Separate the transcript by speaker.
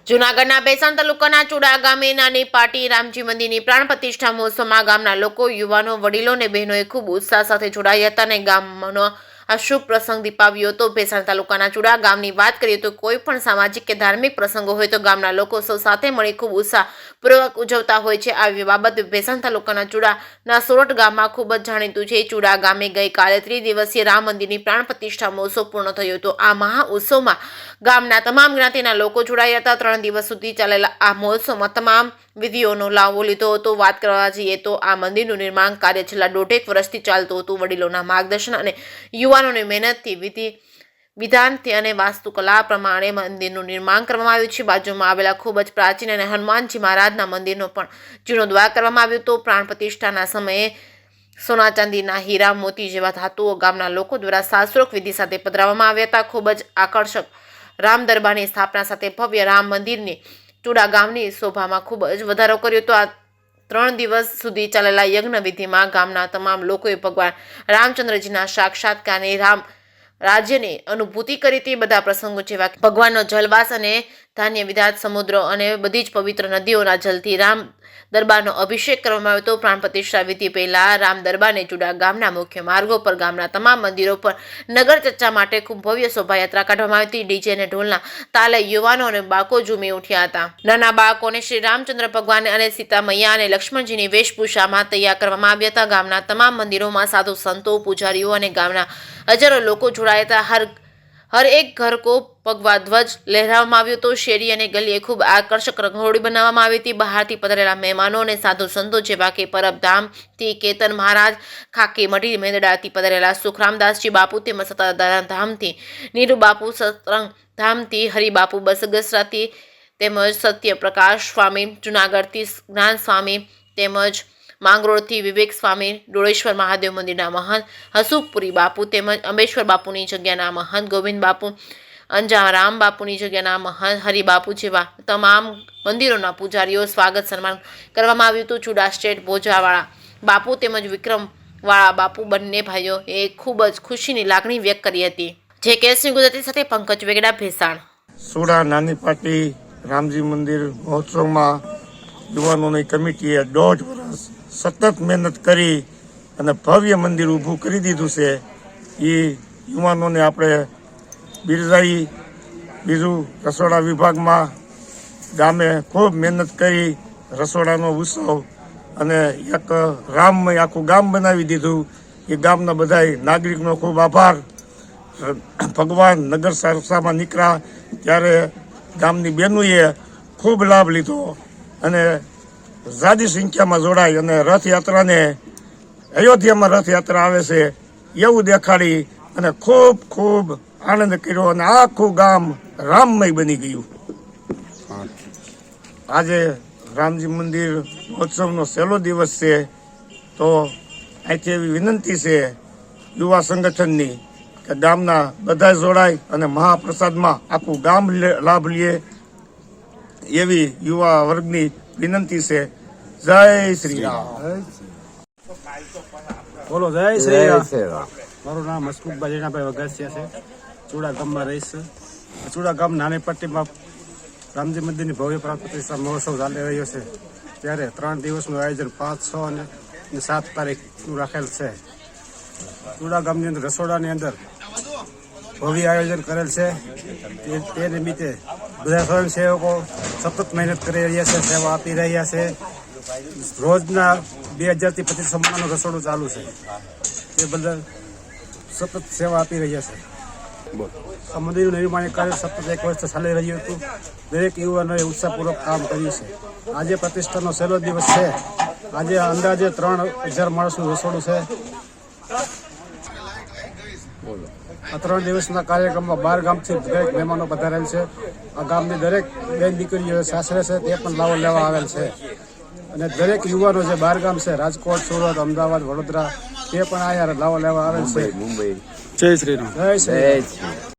Speaker 1: જૂનાગઢના ભેસાણ તાલુકાના ચુડા ગામે નાની પાટી રામજી મંદિરની પ્રાણ પ્રતિષ્ઠા મહોત્સવમાં ગામના લોકો, યુવાનો, વડીલો અને બહેનોએ ખૂબ ઉત્સાહ સાથે જોડાયા હતા અને ગામનો આ શુભ પ્રસંગ દીપાવ્યો હતો। ભેસાણ તાલુકાના ચુડા ગામની વાત કરીએ તો કોઈ પણ સામાજિક કે ધાર્મિક પ્રસંગો હોય તો ગામના લોકો સૌ સાથે મળી ખૂબ ઉત્સાહપૂર્વક ઉજવતા હોય છે। આવી બાબત ભેસાણ તાલુકાના ચુડાના સોરઠ ગામમાં ખૂબ જ જાણીતું છે। ચુડા ગામે ગઈકાલે ત્રિદિવસીય રામ મંદિરની પ્રાણ પ્રતિષ્ઠા મહોત્સવ પૂર્ણ થયો હતો। આ મહા ઉત્સવમાં ગામના તમામ જ્ઞાતિના લોકો જોડાયા હતા। 3 દિવસ સુધી ચાલેલા આ મહોત્સવમાં તમામ વિધિઓનો લાવો લીધો હતો। વાત કરવા જઈએ તો આ મંદિરનું નિર્માણ કાર્ય છેલ્લા 1.5 વર્ષથી ચાલતું હતું। વડીલોના માર્ગદર્શન અને યુવાનોની મહેનતથી વિધાનથી અને વાસ્તુકલા પ્રમાણે મંદિરનું નિર્માણ કરવામાં આવ્યું છે। બાજુમાં આવેલા ખૂબ જ પ્રાચીન અને હનુમાનજી મહારાજના મંદિરનો પણ જીર્ણોદ્ધાર કરવામાં આવ્યો હતો। પ્રાણ પ્રતિષ્ઠાના સમયે સોના ચાંદીના હીરા મોતી જેવા ધાતુઓ ગામના લોકો દ્વારા શાસ્ત્રોક્ત વિધિ સાથે પધરાવવામાં આવ્યા હતા। ખૂબ જ આકર્ષક રામ દરબારની સ્થાપના સાથે ભવ્ય રામ મંદિરની ચુડા ગામની શોભામાં ખૂબ જ વધારો કર્યો હતો। આ 3 દિવસ સુધી ચાલેલા યજ્ઞ વિધિમાં ગામના તમામ લોકોએ ભગવાન રામચંદ્રજીના સાક્ષાત્કારની રામ રાજ્યની અનુભૂતિ કરી હતી। બધા પ્રસંગો જેવા ભગવાનનો જલવાસ અને ધાન્ય વિધાત સમુદ્ર અને બધી જ પવિત્ર નદીઓના જલથી રામ દરબારનો અભિષેક કરવામાં આવ્યો હતો। પ્રાણ પ્રતિષ્ઠા વિધિ પહેલા રામ દરબારને ચુડા ગામના મુખ્ય માર્ગો પર ગામના તમામ મંદિરો પર નગર ચર્ચા માટે ખૂબ ભવ્ય શોભાયાત્રા કાઢવામાં આવી હતી। ડીજે અને ઢોલના તાલે યુવાનો અને બાળકો ઝૂમી ઉઠ્યા હતા। નાના બાળકોને શ્રી રામચંદ્ર ભગવાન અને સીતા મૈયા અને લક્ષ્મણજીની વેશભૂષામાં તૈયાર કરવામાં આવ્યા હતા। ગામના તમામ મંદિરોમાં સાધુ સંતો, પૂજારીઓ અને ગામના હજારો લોકો જોડાયા હતા। હર એક ઘર કો ભગવા ધ્વજ લહેરાવવામાં આવ્યો હતો। શેરી અને ગલીએ ખૂબ આકર્ષક રંગોળી બનાવવામાં આવી હતી। બહારથી પધારેલા મહેમાનો અને સાધુ સંતો જેવા કે પરબધામથી કેતન મહારાજ, ખાકી મઢી મેંદડાથી પધારેલા સુખરામદાસજી બાપુ તેમજ સતાધારા ધામથી નીરુ બાપુ, સતરંગ ધામથી હરિબાપુ બસગસરાથી તેમજ સત્યપ્રકાશ સ્વામી, જૂનાગઢથી જ્ઞાન સ્વામી તેમજ માંગરોળથી વિવેક સ્વામી, ડોળેશ્વર મહાદેવ મંદિરના મહંત હસુખપુરી બાપુ તેમજ અંબેશ્વર બાપુની જગ્યાના મહંત ગોવિંદ બાપુ, અંજારામ બાપુની જગ્યાના મહંત હરિબાપુ જેવા તમામ મંદિરોના પૂજારીઓ સ્વાગત સન્માન કરવામાં આવ્યું હતું। ચુડા સ્ટેટ ભોજાવાળા બાપુ તેમજ વિક્રમવાળા બાપુ બંને ભાઈઓએ ખૂબ જ ખુશીની લાગણી વ્યક્ત કરી હતી। જે કેસની ગુજરાતી સાથે પંકજ વેગડા, ભેસાણ।
Speaker 2: સુડા નાની પાટી રામજી મંદિર મહોત્સવમાં યુવાનોની કમિટીએ 1.5 વર્ષ સતત મહેનત કરી અને ભવ્ય મંદિર ઊભું કરી દીધું છે। એ યુવાનોને આપણે બિરદાવી। બીજું, રસોડા વિભાગમાં ગામે ખૂબ મહેનત કરી રસોડાનો ઉત્સવ અને એક રામમય આખું ગામ બનાવી દીધું। એ ગામના બધા નાગરિકનો ખૂબ આભાર। ભગવાન નગર સરસામાં નીકળ્યા ત્યારે ગામની બહેનોએ ખૂબ લાભ લીધો અને ઝાદી સંખ્યામાં જોડાઈ અને રથયાત્રાને અયોધ્યામાં રથયાત્રા આવે છે એવું દેખાડી અને ખૂબ ખૂબ આનંદ કર્યો અને આખું ગામ રામમય બની ગયું। આજે રામજી મંદિર મહોત્સવનો છેલ્લો દિવસ છે, તો અહીંથી એવી વિનંતી છે યુવા સંગઠનની કે ગામના બધા જોડાય અને મહાપ્રસાદમાં આખું ગામ લાભ લે એવી યુવા વર્ગની વિનંતી છે। જય શ્રી રામ।
Speaker 3: બોલો જય શ્રી રામ। મારું નામ હસમુખભાઈ જેનાભાઈ વઘાસિયા છે, ચુડા ગામમાં રહીશ। ચુડા ગામ નાની પટ્ટીમાં રામજી મંદિરની ભવ્ય પ્રાણ પ્રતિષ્ઠા મહોત્સવ ચાલી રહ્યો છે, ત્યારે 3 દિવસનું આયોજન 5, 6 અને 7 તારીખનું રાખેલ છે। ચુડા ગામની અંદર રસોડાની અંદર ભવ્ય આયોજન કરેલ છે। તે નિમિત્તે બધા સ્વયંસેવકો સતત મહેનત કરી રહ્યા છે, સેવા આપી રહ્યા છે। રોજના 2000 થી 2500 માણસનું રસોડું ચાલુ છે, તે બદલ સતત સેવા આપી રહ્યા છે। આ મંદિરનું નિર્માણ કાર્ય સતત 1 વર્ષ ચાલી રહ્યું હતું। દરેક યુવાનોએ ઉત્સાહપૂર્વક કામ કર્યું છે। આજે પ્રતિષ્ઠાનો છેલ્લો દિવસ છે। આજે અંદાજે 3000 માણસનું રસોડું છે। આ 3 દિવસના કાર્યક્રમમાં 12 ગામથી દરેક મહેમાનો પધારેલ છે। આ ગામની દરેક બેન દીકરીઓ સાસરે છે તે પણ લાવો લેવા આવેલ છે અને દરેક યુવાનો જે 12 ગામ છે, રાજકોટ, સુરત, અમદાવાદ, વડોદરા, તે પણ અહીંયા લાવો લેવા આવેલ છે।
Speaker 4: મુંબઈ।
Speaker 3: જય શ્રી રામ। જય શ્રી રામ।